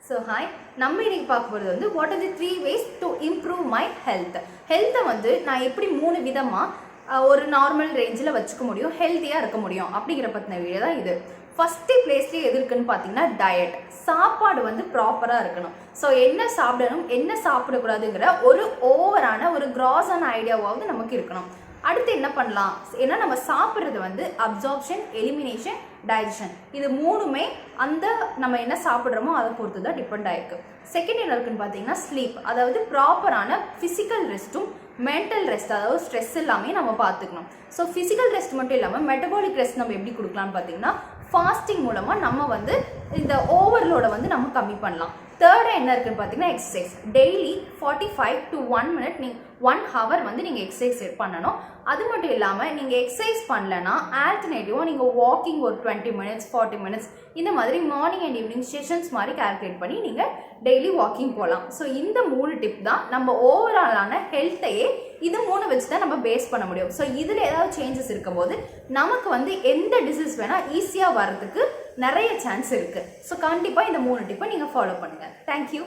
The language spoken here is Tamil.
ஸோ ஹாய், நம்ம இன்னைக்கு பார்க்க போகிறது வந்து what are the 3 ways to improve my health. ஹெல்த்தை வந்து நான் எப்படி 3 விதமாக ஒரு நார்மல் ரேஞ்சில் வச்சுக்க முடியும், ஹெல்த்தியாக இருக்க முடியும் அப்படிங்கிற பற்றின வீடியோ தான் இது. ஃபஸ்ட்டு பிளேஸ்லேயே எது இருக்குன்னு பார்த்தீங்கன்னா டயட். சாப்பாடு வந்து ப்ராப்பராக இருக்கணும். ஸோ என்ன சாப்பிடணும், என்ன சாப்பிடக்கூடாதுங்கிற ஒரு ஓவரான ஒரு கிராஸான ஐடியாவாவது நமக்கு இருக்கணும். அடுத்து என்ன பண்ணலாம், ஏன்னா நம்ம சாப்பிட்றது வந்து அப்சார்ப்ஷன், எலிமினேஷன், டைஜஷன், இது மூணுமே அந்த நம்ம என்ன சாப்பிட்றோமோ அதை பொறுத்து தான் டிபெண்ட் ஆயிருக்கு. செகண்ட் என்ன இருக்குன்னு பார்த்தீங்கன்னா ஸ்லீப், அதாவது ப்ராப்பரான ஃபிசிக்கல் ரெஸ்ட்டும் மென்டல் ரெஸ்ட், அதாவது ஸ்ட்ரெஸ் எல்லாமே நம்ம பார்த்துக்கணும். ஸோ ஃபிசிக்கல் ரெஸ்ட் மட்டும் இல்லாமல் மெட்டபாலிக் ரெஸ்ட் நம்ம எப்படி கொடுக்கலாம்னு பார்த்தீங்கன்னா ஃபாஸ்டிங் மூலமாக நம்ம வந்து இந்த ஓவர்லோடை வந்து நம்ம கம்மி பண்ணலாம். தேர்டாக என்ன இருக்குன்னு பார்த்தீங்கன்னா எக்ஸசைஸ். டெய்லி 45 to 1 minute நீங்கள் 1 hour வந்து நீங்கள் எக்ஸசைஸ் பண்ணணும். அது மட்டும் இல்லாமல் நீங்கள் எக்ஸசைஸ் பண்ணலன்னா ஆல்டர்னேட்டிவாக நீங்கள் வாக்கிங் ஒரு 20 minutes 40 minutes இந்த மாதிரி மார்னிங் அண்ட் ஈவினிங் செஷன்ஸ் மாதிரி கால்குலேட் பண்ணி நீங்கள் டெய்லி வாக்கிங் போகலாம். ஸோ இந்த 3 டிப் தான் நம்ம ஓவராலான ஹெல்த்தையே இது 3 வச்சு தான் நம்ம பேஸ் பண்ண முடியும். ஸோ இதில் ஏதாவது சேஞ்சஸ் இருக்கும்போது நமக்கு வந்து எந்த டிசீஸ் வேணால் ஈஸியாக வர்றதுக்கு நிறைய சான்ஸ் இருக்குது. ஸோ கண்டிப்பாக இந்த 3 டிப்பை நீங்கள் ஃபாலோ பண்ணுங்கள். தேங்க்யூ.